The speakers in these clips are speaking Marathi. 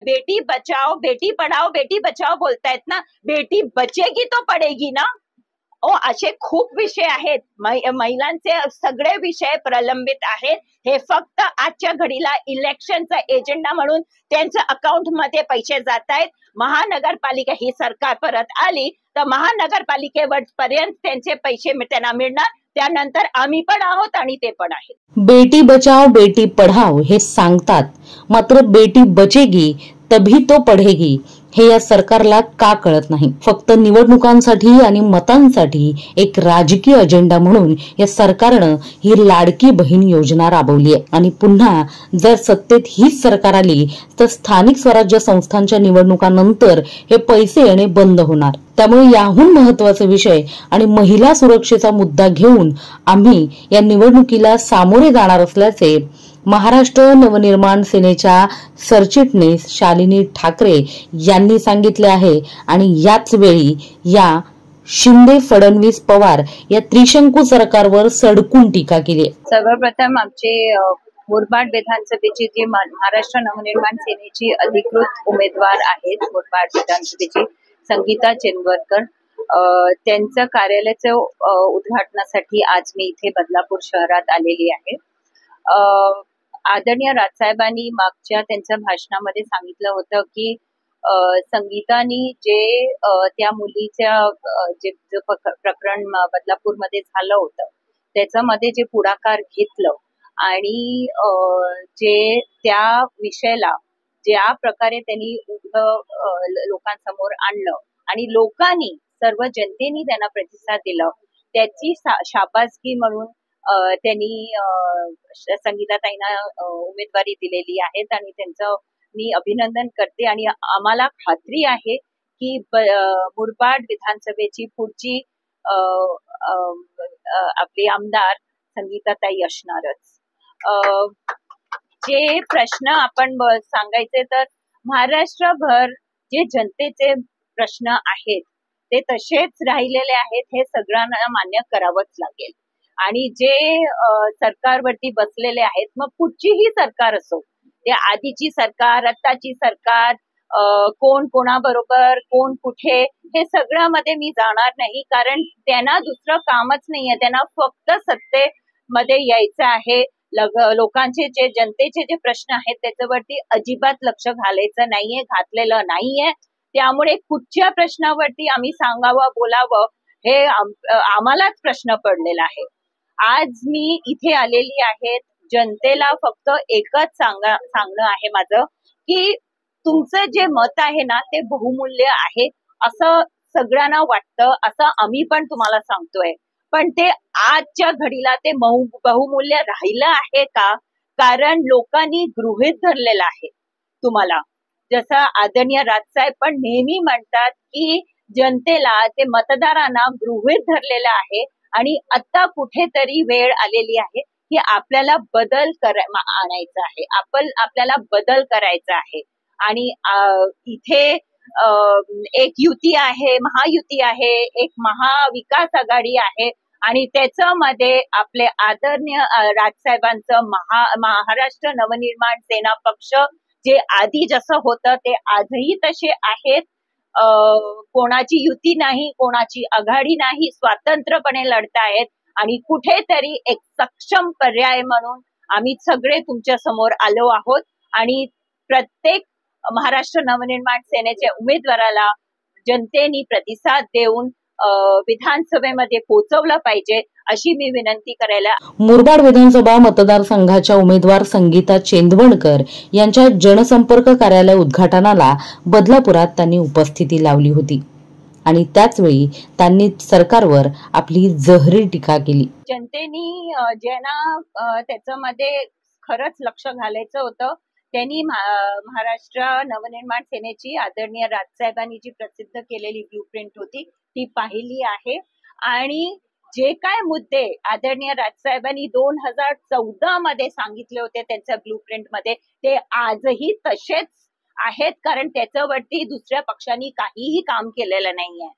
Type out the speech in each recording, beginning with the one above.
बेटी बचाओ बेटी पढ़ाओ बेटी बचाओ बोलतायत ना, बेटी बचेगी तो पडेगी ना. असे खूप विषय आहेत. महिलांचे सगळे विषय प्रलंबित आहेत. हे फक्त आजच्या घडीला इलेक्शनचा एजेंडा म्हणून त्यांच्या अकाउंट मध्ये पैसे जात आहेत. महानगरपालिका ही सरकार परत आली तर महानगरपालिकेवर पर्यंत त्यांचे पैसे त्यांना मिळणार. त्यानंतर आम्ही पण आहोत आणि ते पण आहेत. बेटी बचाओ बेटी पढ़ाओ हे सांगतात, मात्र बेटी बचेगी तभी तो पढ़ेगी हे या सरकारला का कळत नाही. फक्त निवडणुकांसाठी आणि मतांसाठी एक राजकीय अजेंडा म्हणून या सरकारनं ही लाडकी बहीण योजना राबवली आहे. आणि पुन्हा जर सत्तेत हीच सरकार आली तर स्थानिक स्वराज्य संस्थांच्या निवडणुकांनंतर हे पैसे येणे बंद होणार. त्यामुळे याहून महत्वाचा विषय आणि महिला सुरक्षेचा मुद्दा घेऊन आम्ही या निवडणुकीला सामोरे जाणार असल्याचे महाराष्ट्र नवनिर्माण सेनेच्या सरचिटणीस शालिनी ठाकरे यांनी सांगितले आहे. आणि याच वेळी या शिंदे फडणवीस पवार या त्रिशंकू सरकारवर सडकून टीका केली. सर्वप्रथम आमचे मुरबाड विधानसभेची जी महाराष्ट्र नवनिर्माण सेनेची अधिकृत उमेदवार आहेत मुरबाड विधानसभेची संगीता चेंबरकर, त्यांचं कार्यालयाचं उद्घाटनासाठी आज मी इथे बदलापूर शहरात आलेली आहे. आदरणीय राजसाहेबांनी मागच्या त्यांच्या भाषणामध्ये सांगितलं होतं की संगीतानी जे त्या मुलीच्या जे प्रकरण बदलापूरमध्ये झालं होतं त्याच्यामध्ये जे पुढाकार घेतलं आणि जे त्या विषयाला ज्या प्रकारे त्यांनी लोकांसमोर आणलं आणि लोकांनी सर्व जनतेने त्यांना प्रतिसाद दिला त्याची शाबासकी म्हणून त्यांनी संगीताताईंना उमेदवारी दिलेली आहे आणि त्यांचं मी अभिनंदन करते. आणि आम्हाला खात्री आहे की मुरबाड विधानसभेची पुढची आपली आमदार संगीताताई असणारच. जे प्रश्न आपण सांगायचे तर महाराष्ट्रभर जे जनतेचे प्रश्न आहेत ते तसेच राहिलेले आहेत, हे सगळ्यांना मान्य करावंच लागेल. आणि जे सरकारवरती बसलेले आहेत, मग कुठचीही सरकार असो, ते आधीची सरकार आत्ताची सरकार, कोण कोणाबरोबर कोण कुठे, हे सगळ्यामध्ये मी जाणार नाही. कारण त्यांना दुसरं कामच नाहीये, त्यांना फक्त सत्तेमध्ये यायचं आहे. लोकांचे जे जनतेचे जे प्रश्न आहेत त्याच्यावरती अजिबात लक्ष घालायचं नाहीये, घातलेलं नाहीये. त्यामुळे कुठच्या प्रश्नावरती आम्ही सांगावं बोलावं हे आम्हालाच प्रश्न पडलेला आहे. आज मी इथे आलेली आहे जनतेला फक्त एकच सांगणं आहे माझं की तुमचं जे मत आहे ना ते बहुमूल्य आहे असं सगळ्यांना वाटतं, असं आम्ही पण तुम्हाला सांगतोय. पण ते आजच्या घडीला ते बहुमूल्य राहिलं आहे का? कारण लोकांनी गृहीत धरलेलं आहे तुम्हाला. जसं आदरणीय राजसाहेब पण नेहमी म्हणतात की जनतेला ते मतदारांना गृहीत धरलेलं आहे आणि आता कुठेतरी वेळ आलेली आहे की आपल्याला बदल आणायचा आहे, आपल्याला बदल करायचा आहे. आणि इथे एक युती आहे, महायुती आहे, एक महाविकास आघाडी आहे आणि त्याच्यामध्ये आपले आदरणीय राजसाहेबांचं महाराष्ट्र नवनिर्माण सेना पक्ष जे आधी जसं होतं ते आजही तसे आहेत. कोणाची युती नाही, कोणाची आघाडी नाही, स्वतंत्रपणे लढतायत आणि कुठेतरी एक सक्षम पर्याय म्हणून आम्ही सगळे तुमच्या समोर आलो आहोत. आणि प्रत्येक महाराष्ट्र नवनिर्माण सेनेच्या उमेदवाराला जनतेने प्रतिसाद देऊन विधानसभेमध्ये पोहोचवलं पाहिजे अशी मी विनंती करायला. मुरबाड विधानसभा मतदारसंघाच्या उमेदवार संगीता चेंदवणकर यांच्या जनसंपर्क कार्यालय उद्घाटनाला बदलापुरात त्यांनी उपस्थिती लावली होती आणि त्याचवेळी त्यांनी सरकारवर आपली जहरी टीका केली. जनतेनी ज्यांना त्याच्यामध्ये खरंच लक्ष घालायचं होतं त्यांनी महाराष्ट्र नवनिर्माण सेनेची आदरणीय राजसाहेबांनी जी प्रसिद्ध केलेली ब्लूप्रिंट होती ती पाहिली आहे. आणि जे काय मुद्दे आदरणीय राजसाहेबांनी 2014 मध्ये सांगितले होते त्यांच्या ब्लूप्रिंट मध्ये ते आजही तसेच आहेत. कारण त्याच्यावरती दुसऱ्या पक्षांनी काहीही काम केलेलं नाहीये.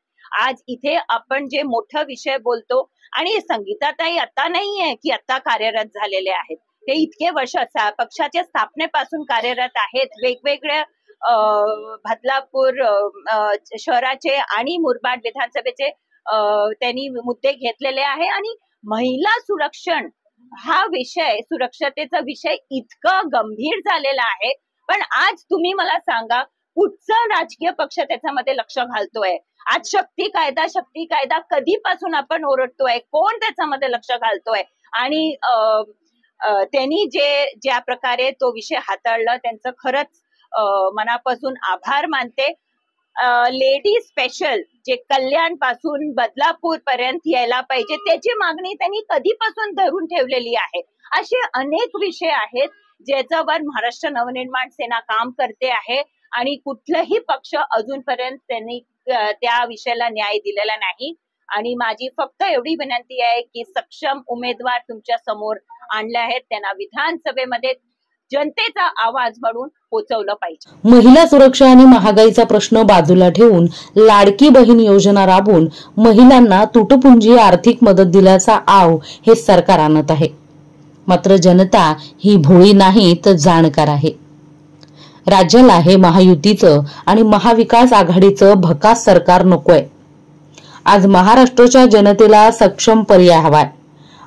आज इथे आपण जे मोठा विषय बोलतो आणि संगीताताई आता नाहीये की आता कार्यरत झालेले आहेत, ते इतके वर्ष पक्षाच्या स्थापनेपासून कार्यरत आहेत. वेगवेगळ्या बदलापूर शहराचे आणि मुरबाड विधानसभेचे त्यांनी मुद्दे घेतलेले आहे आणि महिला सुरक्षण हा विषय, सुरक्षतेचा विषय इतका गंभीर झालेला आहे. पण आज तुम्ही मला सांगा, कुठचा राजकीय पक्ष त्याच्यामध्ये लक्ष घालतोय? आज शक्ती कायदा कधीपासून आपण ओरडतोय, कोण त्याच्यामध्ये लक्ष घालतोय? आणि त्यांनी ज्या प्रकारे तो विषय हाताळला, त्यांचं खरंच मनापासून आभार मानते. लेडी स्पेशल जे कल्याण पासून बदलापूर पर्यंत यायला पाहिजे, त्याची मागणी त्यांनी कधीपासून धरून ठेवलेली आहे. असे अनेक विषय आहेत ज्याच्यावर महाराष्ट्र नवनिर्माण सेना काम करते आहे आणि कुठलाही पक्ष अजूनपर्यंत त्यांनी त्या विषयाला न्याय दिलेला नाही. आणि माझी फक्त एवढी विनंती आहे की सक्षम उमेदवार तुमच्या समोर आणले आहेत, त्यांना विधानसभेमध्ये जनतेचा आवाज म्हणून पोहोचवलं पाहिजे. महिला सुरक्षा आणि महागाईचा प्रश्न बाजूला ठेवून लाडकी बहीण योजना राबवून महिलांना तुटपुंजी आर्थिक मदत दिल्याचा आव हे सरकार आणत आहे. मात्र जनता ही भोळी नाही तर जाणकार आहे. राज्याला हे महायुतीचं आणि महाविकास आघाडीचं भकास सरकार नकोय. आज महाराष्ट्राच्या जनतेला सक्षम पर्याय हवाय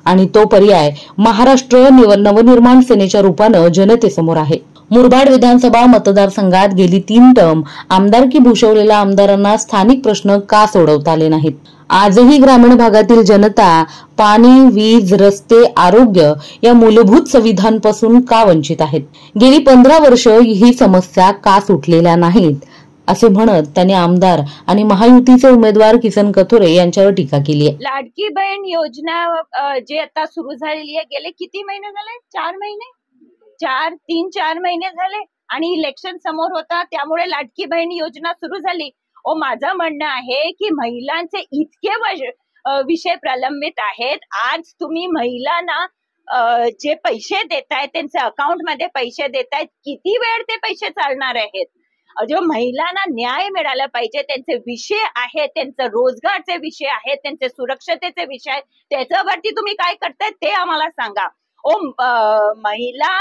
आणि तो पर्याय महाराष्ट्र नवनिर्माण सेनेच्या रूपानं जनतेसमोर आहे. मुरबाड विधानसभा मतदारसंघात गेली 3 टर्म आमदारकी भूषवलेल्या आमदारांना स्थानिक प्रश्न का सोडवता आले नाहीत? आजही ग्रामीण भागातील जनता पाणी, वीज, रस्ते, आरोग्य या मूलभूत सुविधांपासून का वंचित आहेत? गेली 15 वर्ष ही समस्या का सुटलेल्या नाहीत असे म्हणत त्यांनी आमदार आणि महायुतीचे उमेदवार किसन कथोरे यांच्यावर टीका केली आहे. लाडकी बहीण योजना जे आता सुरू झालेली आहे, गेले किती महिने झाले? 4 महिने, 3-4 महिने झाले आणि इलेक्शन समोर होता, त्यामुळे लाडकी बहीण योजना सुरू झाली. माझं म्हणणं आहे की महिलांचे इतके विषय प्रलंबित आहेत. आज तुम्ही महिलांना जे पैसे देतायत, त्यांच्या अकाउंट मध्ये पैसे देतायत, किती वेळ ते पैसे चालणार आहेत? जो महिलांना न्याय मिळाला पाहिजे, त्यांचे विषय आहेत, त्यांचे रोजगारचे विषय आहेत, त्यांचे सुरक्षतेचे विषय आहेत, त्याच्यावरती तुम्ही काय करताय ते आम्हाला सांगा. महिला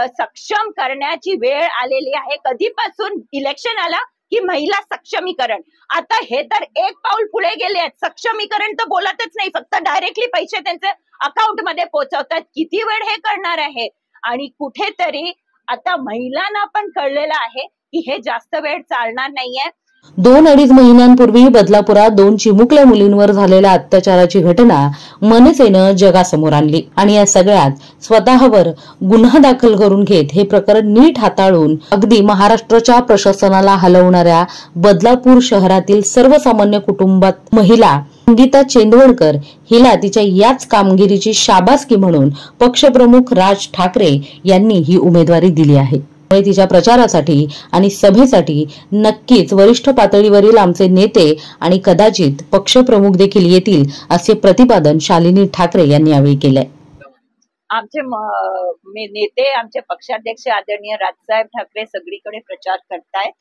सक्षम करण्याची वेळ आलेली आहे. कधीपासून इलेक्शन आला की महिला सक्षमीकरण. आता हे तर एक पाऊल पुढे गेले आहेत. सक्षमीकरण तर बोलतच नाही, फक्त डायरेक्टली पैसे त्यांचे अकाउंट मध्ये पोहोचवतात. किती वेळ हे करणार आहे? आणि कुठेतरी आता महिलांना पण कळलेलं आहे की हे जास्त वेळ चालणार नाहीये. 2-2.5 महिन्यांपूर्वी बदलापुरात 2 चिमुकल्या मुलींवर झालेल्या अत्याचाराची घटना मनसेनं जगासमोर आणली आणि या सगळ्यात स्वतःवर गुन्हा दाखल करून घेत हे प्रकरण नीट हाताळून अगदी महाराष्ट्राच्या प्रशासनाला हलवणाऱ्या बदलापूर शहरातील सर्वसामान्य कुटुंबात महिला संगीता चेंदवडकर हिला तिच्या याच कामगिरीची शाबासकी म्हणून पक्षप्रमुख राज ठाकरे यांनी ही उमेदवारी दिली आहे. तिच्या प्रचारासाठी आणि सभेसाठी नक्कीच वरिष्ठ पातळीवरील आमचे नेते आणि कदाचित पक्षप्रमुख देखील येतील असे प्रतिपादन शालिनी ठाकरे यांनी यावेळी केलंय. आमचे नेते, आमचे पक्षाध्यक्ष आदरणीय राजसाहेब ठाकरे सगळीकडे प्रचार करतायत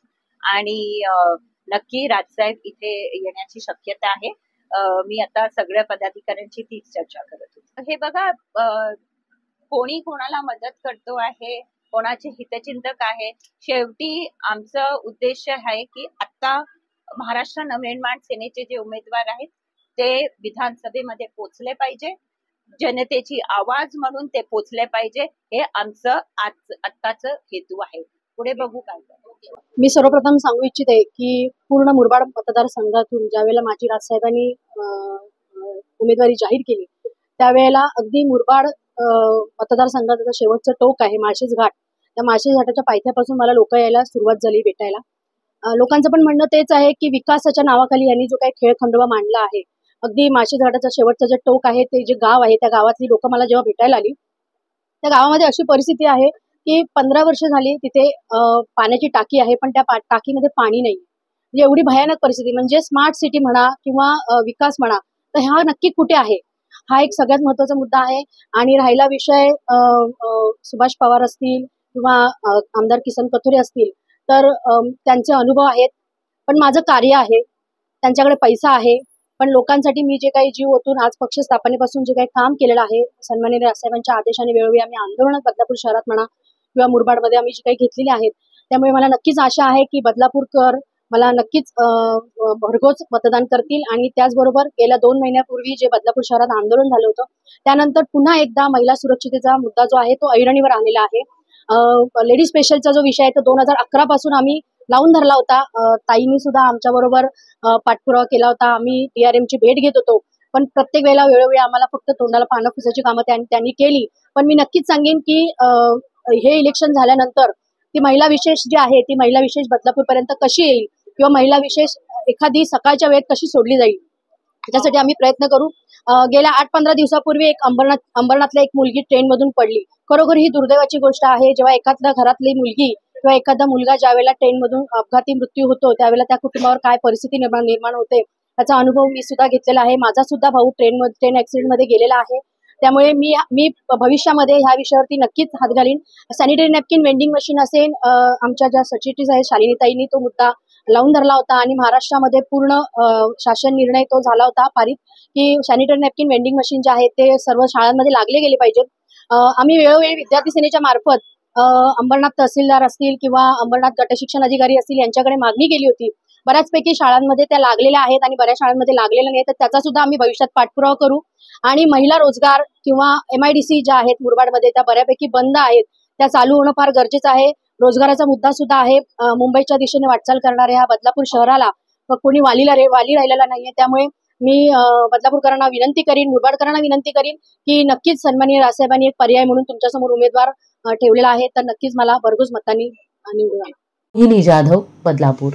आणि नक्की राजसाहेब इथे येण्याची शक्यता आहे. मी आता सगळ्या पदाधिकाऱ्यांची तीच चर्चा करत होते. हे बघा, कोणी कोणाला मदत करतो आहे, कोणाचे हितचिंतक आहे. शेवटी आमचा उद्देश आहे की आता महाराष्ट्र नवनिर्माण सेनेचे जे उमेदवार आहेत ते विधानसभेमध्ये पोहोचले पाहिजे, जनतेची आवाज म्हणून ते पोहोचले पाहिजे. हे आमचं आत्ताच हेतू आहे. पुढे बघू काय. मी सर्वप्रथम सांगू इच्छिते की पूर्ण मुरबाड मतदारसंघातून ज्यावेळेला माजी राजसाहेबांनी उमेदवारी जाहीर केली त्यावेळेला अगदी मुरबाड मतदारसंघाचं शेवटचं टोक आहे माळशेज घाट. त्या माळशेज घाटाच्या पायथ्यापासून मला लोक यायला सुरुवात झाली भेटायला. लोकांचं पण म्हणणं तेच आहे की विकासाच्या नावाखाली यांनी जो काही खेळखंडोबा मांडला आहे, अगदी माळशेज घाटाचं शेवटचं जे टोक आहे ते जे गाव आहे त्या गावातली लोक मला जेव्हा भेटायला आली, त्या गावामध्ये अशी परिस्थिती आहे की 15 वर्ष झाली तिथे पाण्याची टाकी आहे पण त्या टाकीमध्ये पाणी नाही. म्हणजे एवढी भयानक परिस्थिती. म्हणजे स्मार्ट सिटी म्हणा किंवा विकास म्हणा तर हा नक्की कुठे आहे, हा एक सगळ्यात महत्वाचा मुद्दा आहे. आणि राहिला विषय सुभाष पवार असतील किंवा आमदार किसन कथोरे असतील तर त्यांचे अनुभव आहेत, पण माझं कार्य आहे, त्यांच्याकडे पैसा आहे, पण लोकांसाठी मी जे काही जीव ओतून आज पक्ष स्थापनेपासून जे काही काम केलेलं आहे, सन्माननीय राजसाहेबांच्या आदेशाने वेळोवेळी आम्ही आंदोलन बदलापूर शहरात म्हणा किंवा मुरबाडमध्ये आम्ही जे काही घेतलेली आहेत त्यामुळे मला नक्कीच आशा आहे की बदलापूरकर मला नक्कीच भरघोस मतदान करतील. आणि त्याचबरोबर गेल्या 2 महिन्यापूर्वी जे बदलापूर शहरात आंदोलन झालं होतं त्यानंतर पुन्हा एकदा महिला सुरक्षिततेचा मुद्दा जो आहे तो ऐरणीवर आलेला आहे. लेडी स्पेशलचा जो विषय आहे तो 2011 पासून आम्ही लावून धरला होता. ताईंनी सुद्धा आमच्या बरोबर पाठपुरावा केला होता. आम्ही DRM ची भेट घेत होतो, पण प्रत्येक वेळेला वेळोवेळी आम्हाला फक्त तोंडाला पानं पुसायची कामं त्यांनी केली. पण मी नक्कीच सांगेन की हे इलेक्शन झाल्यानंतर ती महिला विशेष जी आहे ती महिला विशेष बदलापूरपर्यंत कशी येईल किंवा महिला विशेष एखादी सकाळच्या वेळेत कशी सोडली जाईल त्याच्यासाठी आम्ही प्रयत्न करू. गेल्या 8-15 दिवसापूर्वी एक अंबरनाथला एक मुलगी ट्रेनमधून पडली. खरोखर ही दुर्दैवाची गोष्ट आहे. जेव्हा एखाद्या घरातली मुलगी किंवा एखादा मुलगा ज्यावेळेला ट्रेनमधून अपघाती मृत्यू होतो त्यावेळेला त्या कुटुंबावर काय परिस्थिती निर्माण होते त्याचा अनुभव मी सुद्धा घेतलेला आहे. माझा सुद्धा भाऊ ट्रेन ऍक्सिडेंटमध्ये गेलेला आहे. त्यामुळे मी भविष्यामध्ये ह्या विषयावरती नक्कीच हात घालीन. सॅनिटरी नॅपकिन वेंडिंग मशीन असेल, आमच्या ज्या सचिटीज आहेत शालिनीताईंनी तो मुद्दा लावून धरला होता आणि महाराष्ट्रामध्ये पूर्ण शासन निर्णय तो झाला होता पारित की सॅनिटरी नॅपकिन वेंडिंग मशीन जे आहेत ते सर्व शाळांमध्ये लागले गेले पाहिजेत. आम्ही वेळोवेळी विद्यार्थी सेनेच्या मार्फत अंबरनाथ तहसीलदार असतील किंवा अंबरनाथ गट शिक्षण अधिकारी असतील यांच्याकडे मागणी केली होती. बऱ्याचपैकी शाळांमध्ये त्या लागलेल्या आहेत आणि बऱ्याच शाळांमध्ये लागलेल्या नाही, तर त्याचा सुद्धा आम्ही भविष्यात पाठपुरावा करू. आणि महिला रोजगार किंवा MIDC ज्या आहेत मुरबाडमध्ये त्या बऱ्यापैकी बंद आहेत, त्या चालू होणं फार गरजेचं आहे. रोजगाराचा मुद्दा सुद्धा आहे. मुंबईच्या दिशेने वाटचाल करणाऱ्या ह्या बदलापूर शहराला कोणी वाली राहिलेला नाहीये. त्यामुळे मी बदलापूरकरांना विनंती करीन, मुरबाडकरांना विनंती करीन की नक्कीच सन्माननीय राजसाहेबांनी एक पर्याय म्हणून तुमच्यासमोर उमेदवार ठेवलेला आहे, तर नक्कीच मला भरघोस मतांनी निवडून आणा. रोहिणी जाधव, बदलापूर.